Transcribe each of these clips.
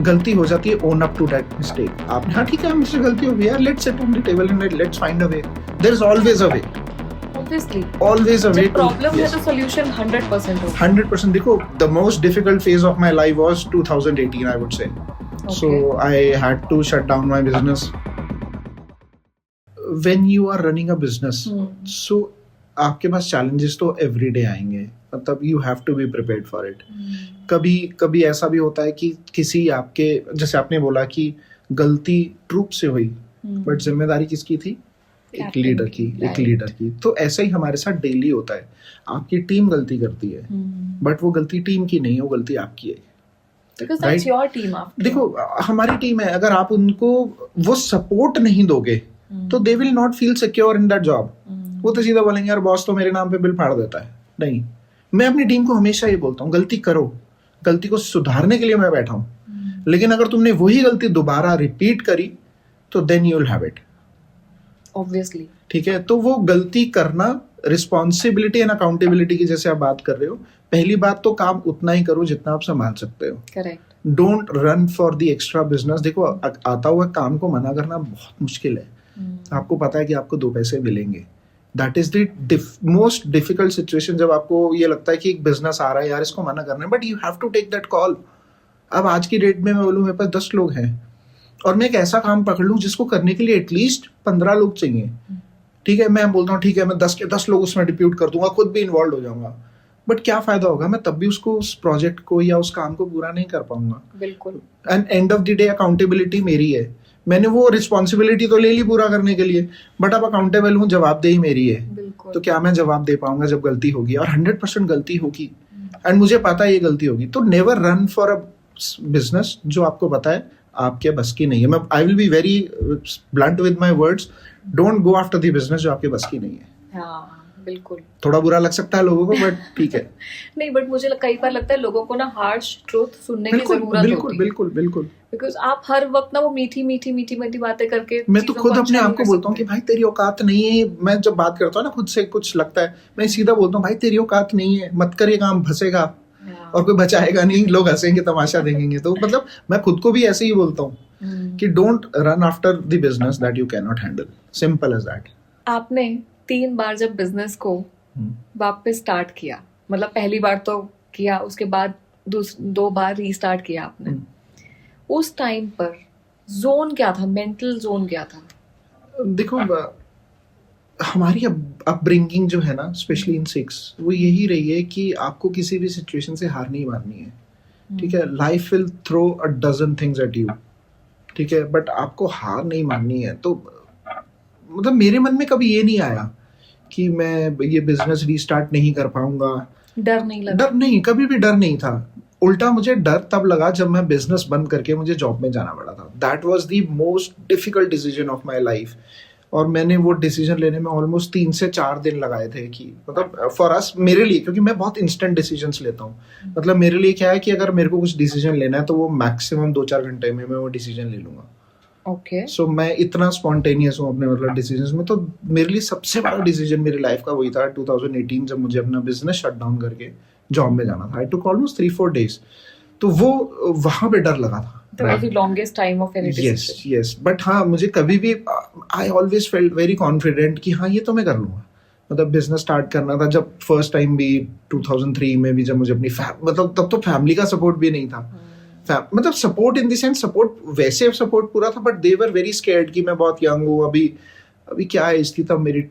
गलती हो जाती है, own up to that mistake. आपने हाँ ठीक है मुझसे गलती हो गई यार, let's sit on the table and let's find a way, there is always a way, Obviously. always a way जब to प्रॉब्लम है yes. तो सॉल्यूशन 100% होगा। 100%। देखो the most difficult phase of my life was 2018 I would say. So I had to shut down my business. When you are running a business, so आपके पास challenges तो every day आएंगे, मतलब you have to be prepared for it. कभी कभी ऐसा भी होता है कि किसी आपके, जैसे आपने बोला कि गलती ट्रूप से हुई, बट जिम्मेदारी किसकी थी? एक लीडर की। तो ऐसा ही हमारे साथ डेली होता है, आपकी टीम गलती करती है, बट वो गलती टीम की नहीं है, वो गलती आपकी है। Because that's your team after. देखो हमारी टीम है, अगर आप उनको वो सपोर्ट नहीं दोगे तो they will not feel secure in that job. वो तो सीधा बोलेंगे यार बॉस तो मेरे नाम पे बिल फाड़ देता है। नहीं, मैं अपनी टीम को हमेशा ये बोलता हूँ, गलती करो, गलती को सुधारने के लिए मैं बैठा हूँ, लेकिन अगर तुमने वही गलती दोबारा रिपीट करी तो then you will have it. Obviously. ठीक है, तो वो गलती करना, रिस्पॉन्सिबिलिटी एंड अकाउंटेबिलिटी की जैसे आप बात कर रहे हो, पहली बात तो काम उतना ही करो जितना आप संभाल सकते हो। Correct. Don't run for the extra business. देखो आता हुआ काम को मना करना बहुत मुश्किल है। आपको पता है कि आपको 2 पैसे मिलेंगे, that is the most difficult situation, जब आपको ये लगता है कि एक बिजनेस आ रहा है यार इसको मना करना है, but you have to take that call. अब आज की डेट में मैं बोलूँ मेरे पास 10 लोग हैं और मैं एक ऐसा काम पकड़ लूँ जिसको करने के लिए एटलीस्ट 15 लोग चाहिए। ठीक है, मैं बोलता हूँ ठीक है मैं 10 के 10 लोग उसमें डिप्यूट कर दूंगा, खुद भी इन्वॉल्व हो जाऊंगा, बट क्या फायदा होगा, मैं तब भी उसको, उस प्रोजेक्ट को या उस काम को पूरा नहीं कर पाऊंगा। बिल्कुल। And end of the day accountability मेरी है, मैंने वो रिस्पॉन्सिबिलिटी तो ले ली पूरा करने के लिए, बट अब अकाउंटेबल हूँ, जवाबदेही मेरी है। तो क्या मैं जवाब दे पाऊंगा जब गलती होगी, और 100% गलती होगी एंड मुझे पता है ये गलती होगी। तो never run for a business जो आपको पता है आपके बस की नहीं है। मैं I will be very blunt with my words, don't go after the business जो आपके बस की नहीं है। हाँ बिल्कुल। थोड़ा बुरा लग सकता है लोगों को, बट ठीक है। नहीं, बट मुझे कई बार लगता है लोगों को ना हार्श ट्रूथ सुनने की जरूरत होती है। बिल्कुल। बिकॉज आप हर वक्त ना वो मीठी बातें करके, मैं तो खुद अपने आप को बोलता हूँ कि भाई तेरी औकात नहीं है। मैं जब बात करता हूँ ना खुद से, कुछ लगता है मैं सीधा बोलता हूँ भाई तेरी औकात नहीं है, मत कर ये काम, फंसेगा और कोई बचाएगा नहीं, लोग हंसेंगे, तमाशा देखेंगे। तो मतलब मैं खुद को भी ऐसे ही बोलता हूँ कि don't run after the business that you can not handle, simple as that. आपने 3 बार जब बिजनेस को वापस स्टार्ट किया, मतलब पहली बार तो किया, उसके बाद 2 बार रीस्टार्ट किया आपने, उस टाइम पर जोन क्या था, मेंटल जोन क्या था? देखो हमारी अपब्रिंगिंग जो है ना, स्पेशली इन 6, वो यही रही है कि आपको किसी भी सिचुएशन से हार नहीं माननी है। ठीक है, life will throw a dozen things at you, ठीक है, बट आपको हार नहीं माननी है। तो मतलब मेरे मन में कभी ये नहीं आया कि मैं ये बिजनेस रीस्टार्ट नहीं कर पाऊंगा। डर नहीं लगा? डर नहीं, कभी भी डर नहीं था। उल्टा मुझे डर तब लगा जब मैं बिजनेस बंद करके मुझे जॉब में जाना पड़ा था। That was the most difficult decision of my life, और मैंने वो डिसीजन लेने में ऑलमोस्ट 3 से 4 दिन लगाए थे। कि मतलब फॉर अस, मेरे लिए, क्योंकि मैं बहुत इंस्टेंट डिसीजंस लेता हूँ, मतलब मेरे लिए क्या है कि अगर मेरे को कुछ डिसीजन लेना है तो वो मैक्सिमम 2-4 घंटे में मैं वो डिसीजन ले लूंगा। ओके। सो मैं इतना स्पॉन्टेनियस हूँ अपने मतलब डिसीजंस में। तो मेरे लिए सबसे बड़ा डिसीजन मेरी लाइफ का वही था 2018, जब मुझे अपना बिजनेस शट डाउन करके जॉब में जाना था। आई टुक ऑलमोस्ट 3-4 days। तो वो वहां पे डर लगा था। That was the longest time of any decision. Yes, but हाँ मुझे कभी भी I always felt very confident कि हाँ ये तो मैं कर लूँगा। मतलब बिजनेस स्टार्ट करना था जब फर्स्ट टाइम भी 2003 में भी, जब मुझे अपनी मतलब तब तो फैमिली का सपोर्ट भी नहीं था। मतलब support in the sense, support वैसे सपोर्ट पूरा था, but they were very scared कि मैं बहुत यंग हूँ। अभी क्या है इसकी, तब मेरी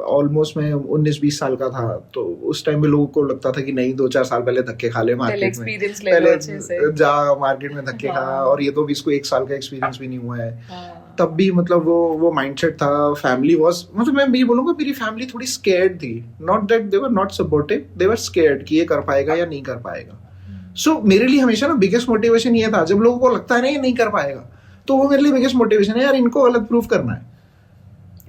ऑलमोस्ट मैं 19-20 साल का था। तो उस टाइम में लोगों को लगता था कि नहीं 2-4 साल पहले धक्के खा ले मार्केट में, पहले जा मार्केट में धक्के खा, और ये तो भी इसको 1 साल का एक्सपीरियंस भी नहीं हुआ है। तब भी मतलब वो माइंडसेट था। फैमिली वाज, मतलब मैं ये बोलूँगा मेरी फैमिली थोड़ी स्कैर्ड थी, not that they were not supportive, they were scared कि ये कर पाएगा या नहीं कर पाएगा। सो मेरे लिए हमेशा ना बिगेस्ट मोटिवेशन ये था, जब लोगों को लगता है ना ये नहीं कर पाएगा, तो वो मेरे लिए बिगेस्ट मोटिवेशन है, यार इनको गलत प्रूफ करना है।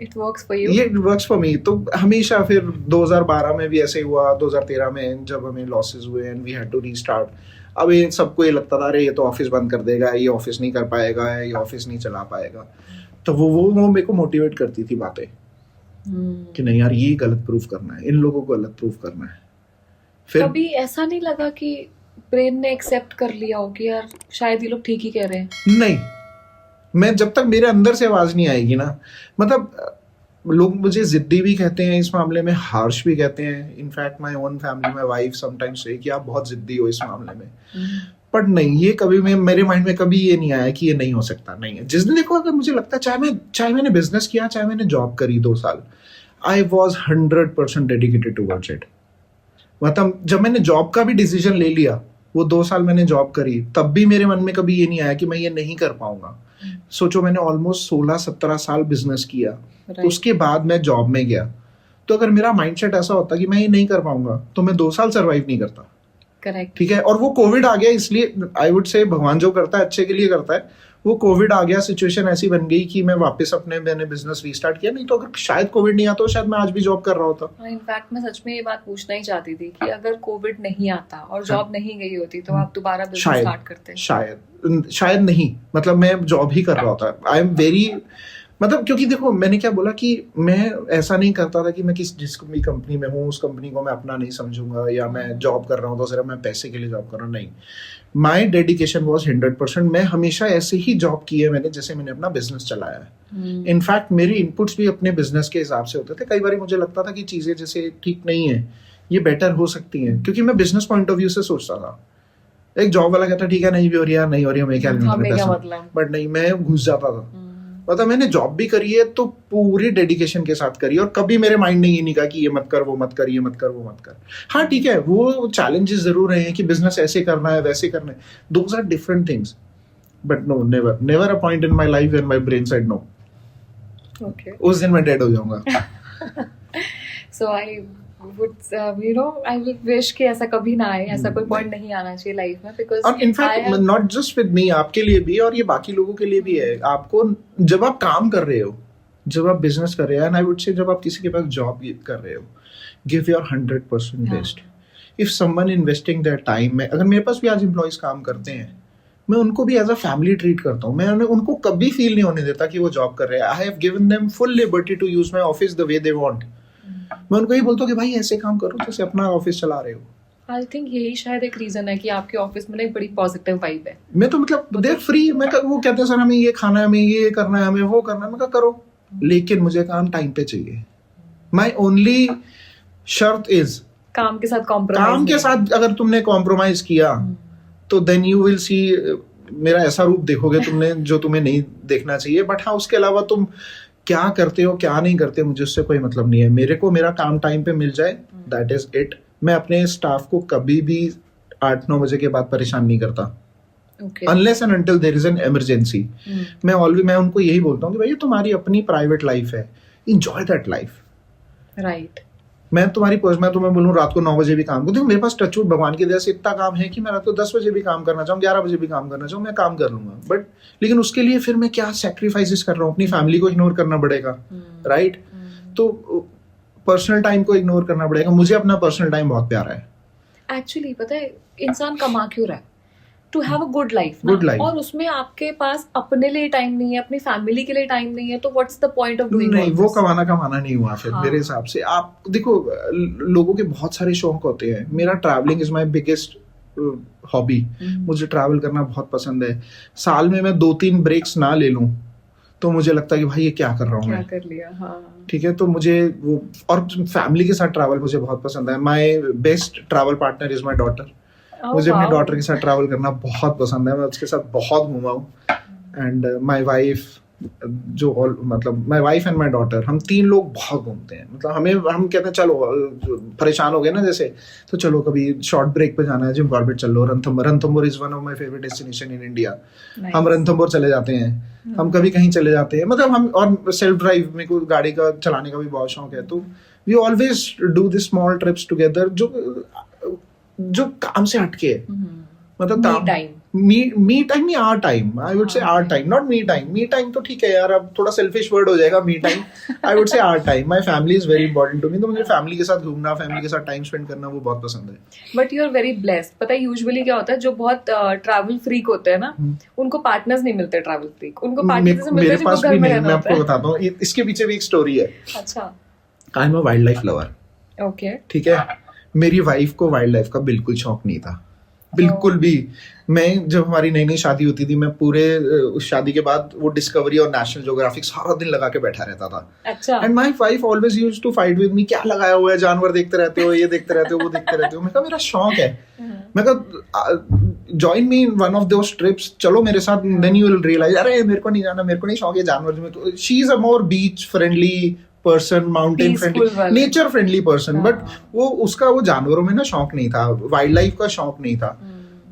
It works for you? ये वर्क्स फॉर मी। तो हमेशा फिर 2012 में भी ऐसे ही हुआ, 2013 में जब हमें लॉसेस हुए and we had to restart. अब ये सबको ये लगता था अरे ये तो ऑफिस बंद कर देगा, ये ऑफिस नहीं कर पाएगा, ये ऑफिस नहीं चला पाएगा। तो वो मेरे को मोटिवेट करती थी बातें कि नहीं यार ये गलत प्रूफ करना है, इन लोगों को गलत प्रूफ करना है। फिर कभी ऐसा नहीं लगा कि ब्रेन ने एक्सेप्ट कर लिया हो कि यार शायद ये लोग ठीक ही कह रहे हैं? नहीं, मैं जब तक मेरे अंदर से आवाज नहीं आएगी ना, मतलब लोग मुझे जिद्दी भी कहते हैं इस मामले में, हार्श भी कहते हैं। In fact my own family, my wife sometimes से कि आप बहुत जिद्दी हो इस मामले में, बट नहीं, ये कभी मेरे माइंड में कभी ये नहीं आया कि ये नहीं हो सकता। नहीं है, जिस दिन देखो, अगर मुझे लगता है चाहे मैंने बिजनेस किया, चाहे मैंने जॉब करी 2 साल, I was 100% dedicated towards it. मतलब जब मैंने जॉब का भी डिसीजन ले लिया, वो 2 साल मैंने जॉब करी, तब भी मेरे मन में कभी ये नहीं आया कि मैं ये नहीं कर पाऊंगा। सोचो, मैंने ऑलमोस्ट 16-17 साल बिजनेस किया, उसके बाद मैं जॉब में गया। तो अगर मेरा माइंडसेट ऐसा होता कि मैं ये नहीं कर पाऊंगा, तो मैं 2 साल सरवाइव नहीं करता। करेक्ट, ठीक है। और वो कोविड आ गया, इसलिए आई वुड से भगवान जो करता है अच्छे के लिए करता है। वो कोविड आ गया, सिचुएशन ऐसी बन गई कि मैं वापस मैंने बिजनेस रीस्टार्ट किया। नहीं तो अगर शायद कोविड नहीं आता, शायद मैं आज भी जॉब कर रहा होता। इनफैक्ट मैं सच में ये बात पूछना ही चाहती थी कि अगर कोविड नहीं आता और जॉब नहीं गई होती तो आप दोबारा बिजनेस स्टार्ट करते? शायद नहीं, मतलब मैं जॉब ही कर रहा होता। आई एम वेरी, मतलब क्योंकि देखो, मैंने क्या बोला कि मैं ऐसा नहीं करता था कि मैं जिस भी कंपनी में हूँ उस कंपनी को मैं अपना नहीं समझूंगा, या मैं जॉब कर रहा हूँ तो सिर्फ मैं पैसे के लिए जॉब कर रहा हूँ। नहीं, माई डेडिकेशन वॉज 100%। मैं हमेशा ऐसे ही जॉब की है मैंने, जैसे मैंने अपना बिजनेस चलाया है। इनफैक्ट मेरे इनपुट्स भी अपने बिजनेस के हिसाब से होते थे। कई बार मुझे लगता था कि चीजें जैसे ठीक नहीं है, ये बेटर हो सकती हैं, क्योंकि मैं बिजनेस पॉइंट ऑफ व्यू से सोचता था। एक जॉब वाला कहता ठीक है, नहीं भी हो रही है, नहीं हो रही है, मैं क्या मतलब, बट नहीं, मैं घुस जाता था। मतलब मैंने जॉब भी करी है तो पूरी डेडिकेशन के साथ करी, और कभी मेरे माइंड ने ये नहीं कहा कि ये मत कर, वो मत कर, ये मत कर, वो मत कर। हाँ ठीक है, वो चैलेंजेस जरूर रहे हैं कि बिजनेस ऐसे करना है, वैसे करना है, those are different things, but no, never a point in my life when my brain said no. Okay, उस दिन मैं डेड हो जाऊंगा। सो आई would I will wish कि ऐसा कभी ना आए, ऐसा कोई पॉइंट नहीं आना चाहिए लाइफ में, because और in fact not just with me, आपके लिए भी और ये बाकी लोगों के लिए भी है। आपको जब आप काम कर रहे हो, जब आप बिजनेस कर रहे हो, एंड आई वुड से जब आप किसी के पास जॉब कर रहे हो, give your 100% best. If someone investing their time, में अगर मेरे पास भी आज एम्प्लॉइज काम करते हैं, मैं उनको भी एज अ फैमिली ट्रीट करता हूँ। मैं उनको कभी फील नहीं होने देता कि वो जॉब कर रहे हैं। I have given them full liberty to use my office the way they want. मैं उनको यही बोलता हूँ कि भाई ऐसे काम करो जैसे अपना ऑफिस चला रहे हो। आई थिंक यही शायद एक रीजन है कि आपके ऑफिस में एक बड़ी पॉजिटिव वाइब है। मैं तो मतलब देयर फ्री, मैं वो कहते हैं सर हमें ये खाना है, हमें ये करना है, हमें वो करना है, मैं करो, लेकिन मुझे काम टाइम पे चाहिए। माय ओनली शर्त इज काम के साथ कॉम्प्रोमाइज। काम के साथ अगर तुमने कॉम्प्रोमाइज किया तो देन यू विल सी मेरा ऐसा रूप देखोगे तुमने जो तुम्हें नहीं देखना चाहिए। बट हाँ, उसके अलावा तुम क्या करते हो क्या नहीं करते मुझे उससे कोई मतलब नहीं है। मेरे को मेरा काम टाइम पे मिल जाए, दैट इज इट। मैं अपने स्टाफ को कभी भी 8-9 बजे के बाद परेशान नहीं करता, unless and until there is an emergency. मैं उनको यही बोलता हूँ कि भाई तुम्हारी अपनी प्राइवेट लाइफ है, एंजॉय दैट लाइफ। राइट। मैं तुम्हें बोलूँ रात को 9 बजे भी काम करूँ, देखो मेरे पास टचवुड भगवान की दया से इतना काम है कि मैं रात को 10 बजे भी काम करना चाहूँ, 11 बजे भी काम करना चाहूँ, मैं काम कर लूंगा। बट लेकिन उसके लिए फिर मैं क्या सैक्रिफाइसेस कर रहा हूँ, अपनी फैमिली को इग्नोर करना पड़ेगा, राइट? तो पर्सनल टाइम को इग्नोर करना पड़ेगा। मुझे अपना पर्सनल टाइम बहुत प्यारा है। एक्चुअली पता है इंसान कमा क्यों रहा है? To have a good life. और उसमें आपके पास अपने लिए टाइम नहीं है, अपनी फैमिली के लिए टाइम नहीं है, तो what's the point of doing? नहीं, वो कमाना नहीं हुआ फिर। हाँ। मेरे हिसाब से आप देखो, लोगों के बहुत सारे शौक होते हैं। मेरा travelling is my biggest hobby. मुझे ट्रैवल करना बहुत पसंद है। साल में मैं 2-3 ब्रेक्स ना ले लूं तो मुझे लगता है कि भाई ये क्या कर रहा हूँ मैं, कर लिया। हाँ। ठीक है, तो मुझे वो, और फैमिली के साथ ट्रैवल मुझे बहुत पसंद है। My best travel partner is my daughter. मुझे अपनी डॉटर के साथ ट्रैवल करना बहुत पसंद है। मैं उसके साथ बहुत घूमा हूँ। And my wife, my wife and my daughter, हम 3 लोग बहुत घूमते हैं। मतलब हम कहते हैं चलो परेशान हो गए ना जैसे, तो चलो कभी शॉर्ट ब्रेक पे जाना है, जिम कॉर्बेट चल लो, Ranthambore is one of my favourite destination in India. हम रणथंबोर चले जाते हैं, हम कभी कहीं चले जाते हैं। मतलब हम, और सेल्फ ड्राइव, मेरे को गाड़ी का चलाने का भी बहुत शौक है, तो we always do this small trips together जो काम से हटके, मतलब मी टाइम या our time. I would say our time, not me time. Me time तो ठीक है यार, अब थोड़ा सेल्फिश वर्ड हो जाएगा me time. I would say our time. My family is very important to me, तो मुझे फैमिली के साथ घूमना, फैमिली के साथ टाइम स्पेंड करना वो बहुत पसंद है। But you are very blessed. पता है यूजुअली क्या होता है, जो बहुत ट्रैवल फ्रीक होते हैं ना, उनको पार्टनर्स नहीं मिलते। ट्रैवल फ्रीक उनको पार्टनर्स मिलते हैं जिनको घर में रहना होता है। मैं आपको बताता हूँ, इसके पीछे भी एक स्टोरी है। अच्छा। I am a wild life lover. Okay, ठीक है। मेरी वाइफ को वाइल्ड लाइफ का बिल्कुल शौक नहीं था। बिल्कुल भी। मैं जब हमारी नई नई शादी होती थी, मैं पूरे उस शादी के बाद वो डिस्कवरी और नेशनल ज्योग्राफिक सारा दिन लगा के बैठा रहता था। अच्छा। And my wife always use to fight with me, क्या लगाया हुआ है, जानवर देखते रहते हो, ये देखते रहते हो, वो देखते रहते हो। मैं कहा मेरा शौक है, मैं कहा join me in one of those trips, चलो मेरे साथ, देन यू विल रियलाइज अरे मेरे को नहीं जाना, मेरे को नहीं शौक है जानवर में। तो she is a more beach friendly person, mountain friendly, nature friendly person, but वो उसका वो जानवरों में ना शौक नहीं था, वाइल्ड लाइफ का शौक नहीं था।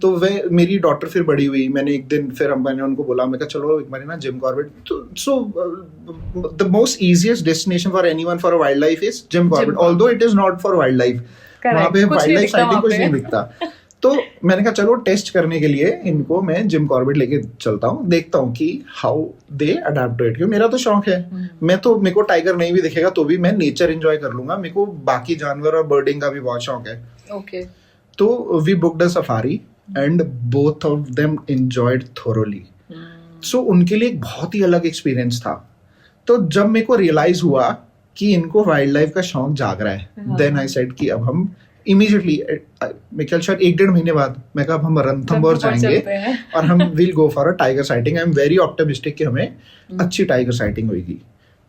तो वे मेरी डॉटर फिर बड़ी हुई, मैंने एक दिन फिर मैंने उनको बोला, मैं कहा चलो एक बार ना जिम कॉर्बेट, तो so the most easiest destination for anyone for a wild life is Jim Corbett, although it is not for wild life, वहां पे वाइल्ड लाइफ साइटिंग कुछ नहीं दिखता। तो मैंने कहा चलो टेस्ट करने के लिए इनको मैं जिम कॉर्बेट लेके चलता हूँ, देखता हूँ कि how they adapt to it, क्योंकि मेरा तो शौक है। मैं तो, मेरे को टाइगर नहीं भी दिखेगा तो भी मैं नेचर एंजॉय कर लूंगा, मेरे को बाकी जानवर और बर्डिंग का भी बहुत शौक है। ओके। तो we booked a safari and both of them enjoyed thoroughly. So उनके लिए एक बहुत ही अलग एक्सपीरियंस था। तो जब मेरे को रियलाइज हुआ कि इनको वाइल्ड लाइफ का शौक जाग रहा है, देन आई सेड कि अब हम इमीडिएटली, मैं ख्याल शायद 1-1.5 महीने बाद मैं कहा अब हम रणथंबोर जाएंगे और हम will go for a tiger sighting. I am very optimistic कि हमें अच्छी टाइगर साइटिंग होगी।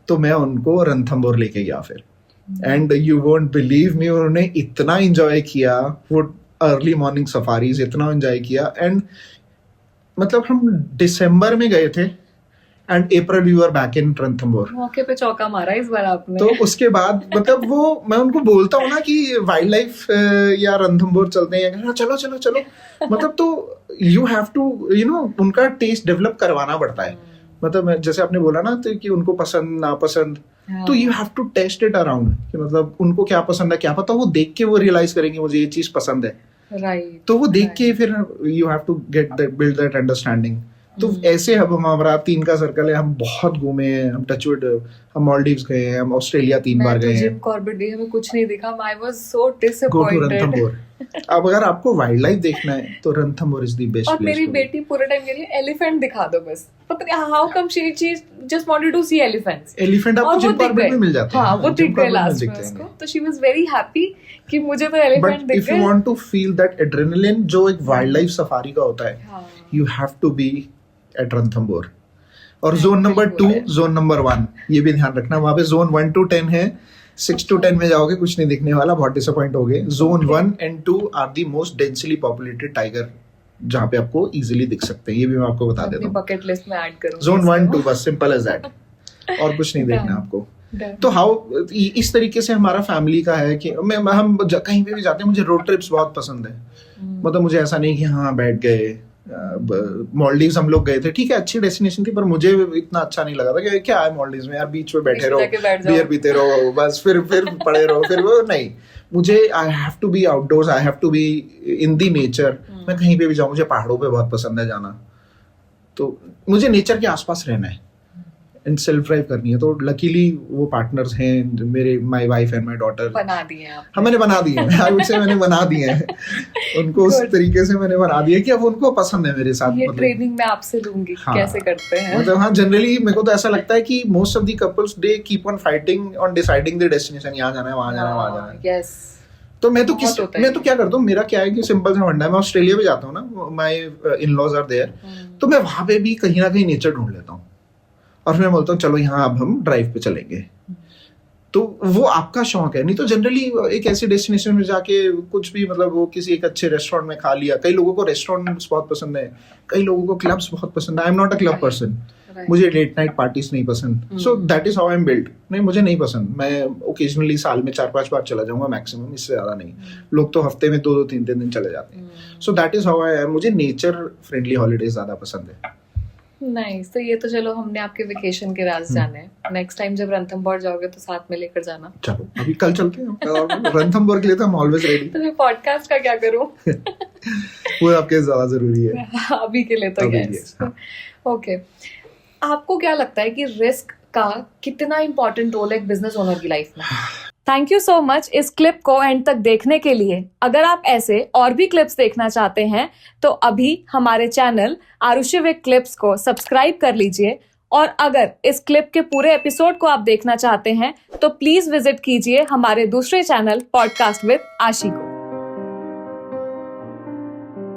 तो मैं उनको रणथंबोर लेके गया फिर, and you won't believe me, उन्होंने इतना एंजॉय किया वो अर्ली मॉर्निंग सफारीज, इतना एंजॉय किया। एंड मतलब हम दिसंबर में गए थे and April we were back in Ranthambore. मौके पे चौका मारा इस बार आपने। तो उसके बाद मतलब वो मैं उनको बोलता हूँ ना कि वाइल्ड लाइफ या रणथंबोर चलते हैं, चलो चलो चलो, मतलब तो you have to you know उनका टेस्ट डेवलप करवाना पड़ता है। मतलब जैसे आपने बोला ना तो कि उनको पसंद नापसंद, तो you have to test it around कि मतलब उनको क्या पसंद है, क्या पता वो देख के वो रियलाइज करेंगे मुझे ये चीज पसंद है, राइट। तो वो देख के फिर you have to get that, build that understanding. तो ऐसे अब हमारा 3 का सर्कल है, हम बहुत घूमे हैं, हम टचवुड, हम मालदीव्स गए हैं, हम ऑस्ट्रेलिया 3 बार गए हैं। जिम कॉर्बेट गई, हमें कुछ नहीं दिखा, I was so go to disappointed. Ranthambore. अब अगर आपको वाइल्ड लाइफ देखना है तो रणथंबोर इज द बेस्ट और प्लेस। मेरी बेटी पूरे टाइम कह रही है एलिफेंट दिखा दो बस, पता नहीं how come she just wanted to see elephants. Elephant आपको जिम कॉर्बेट में मिल जाते हैं। हाँ, वो दिख गए लास्ट में उसको, तो शी वाज वेरी हैप्पी कि मुझे तो एलिफेंट दिख गए। But if you want to feel that adrenaline जो एक वाइल्ड लाइफ सफारी का होता है, you have to be at Ranthambore. और जोन नंबर 2, जोन नंबर 1, ये भी ध्यान रखना, वहां पे जोन 1 to 10 है। 6 to 10 में जाओगे कुछ नहीं दिखने वाला, बहुत डिसअपॉइंट होगे। Zone 1 and 2 are the most densely populated tiger, जहाँ पे आपको इजीली दिख सकते हैं। ये भी मैं आपको बता देता हूँ, बकेट लिस्ट में ऐड करूंगी। जोन 1-2 बस, सिंपल एज दैट, और कुछ नहीं देखना आपको। तो हाउ इस तरीके से हमारा फैमिली का है कि हम कहीं पे भी जाते हैं, मुझे रोड ट्रिप्स बहुत पसंद है। मतलब मुझे ऐसा नहीं कि हाँ बैठ गए, मालदीव्स हम लोग गए थे, ठीक है अच्छी डेस्टिनेशन थी, पर मुझे इतना अच्छा नहीं लगा था कि क्या है मालदीव्स में यार, बीच में बैठे रहो, बियर पीते रहो, बस फिर पड़े रहो, फिर वो नहीं। मुझे I have to be outdoors, I have to be in the nature. मैं कहीं पे भी जाऊं, मुझे पहाड़ों पे बहुत पसंद है जाना, तो मुझे नेचर के आसपास रहना है एंड सेल्फ ड्राइव करनी है। तो लकीली वो पार्टनर्स हैं मेरे, my wife and my daughter बना दिए हैं। हाँ मैंने बना दिए हैं, आई वुड से मैंने बना दिए हैं उनको उस तरीके से मैंने बना दिया कि अब उनको पसंद है मेरे साथ। ये ट्रेनिंग मैं आपसे लूंगी कैसे करते हैं। मतलब हाँ जनरली मेरे को तो ऐसा लगता है कि most of the couples they keep on fighting on deciding the destination, यहाँ जाना है, वहाँ जाना है, वहाँ जाना है। यस। तो मैं तो क्या करता हूँ, मेरा क्या है कि सिंपल सा फंडा है, मैं ऑस्ट्रेलिया भी जाता हूँ ना, माय इन-लॉज आर देयर, तो मैं वहां पे भी कहीं ना कहीं नेचर ढूंढ लेता हूँ और फिर मैं बोलता हूँ चलो यहाँ अब हम ड्राइव पे चलेंगे। तो वो आपका शौक है। नहीं तो जनरली एक ऐसी डेस्टिनेशन में जाके कुछ भी, मतलब वो किसी एक अच्छे रेस्टोरेंट में खा लिया। कई लोगों को रेस्टोरेंट्स बहुत पसंद है, कई लोगों को क्लब्स बहुत पसंद है। I am not a club person, मुझे लेट नाइट पार्टीज नहीं पसंद। So that is how I am built. नहीं मुझे नहीं पसंद, मैं ओकेजनली साल में 4-5 बार चला जाऊंगा मैक्सिमम, इससे ज्यादा नहीं। लोग तो हफ्ते में 2-2, 3-3 दिन चले जाते हैं। So that is how I am. मुझे नेचर फ्रेंडली हॉलीडेज ज्यादा पसंद है। नाइस। तो ये तो चलो हमने आपके वेकेशन के राज जाने। नेक्स्ट टाइम जब रणथंबोर जाओगे तो साथ में लेकर जाना। चलो अभी कल चलते हैं रणथंबोर के लिए, तो हम ऑलवेज रेडी। तो मैं पॉडकास्ट का क्या करूं? वो आपके ज्यादा जरूरी है अभी के लिए तो। यस। ओके, आपको क्या लगता है कि रिस्क का कितना इंपॉर्टेंट रोल है एक बिजनेस ओनर की लाइफ में? थैंक यू सो मच इस क्लिप को एंड तक देखने के लिए। अगर आप ऐसे और भी क्लिप्स देखना चाहते हैं तो अभी हमारे चैनल आरुषि विद क्लिप्स को सब्सक्राइब कर लीजिए, और अगर इस क्लिप के पूरे एपिसोड को आप देखना चाहते हैं तो प्लीज विजिट कीजिए हमारे दूसरे चैनल पॉडकास्ट विद आशी को।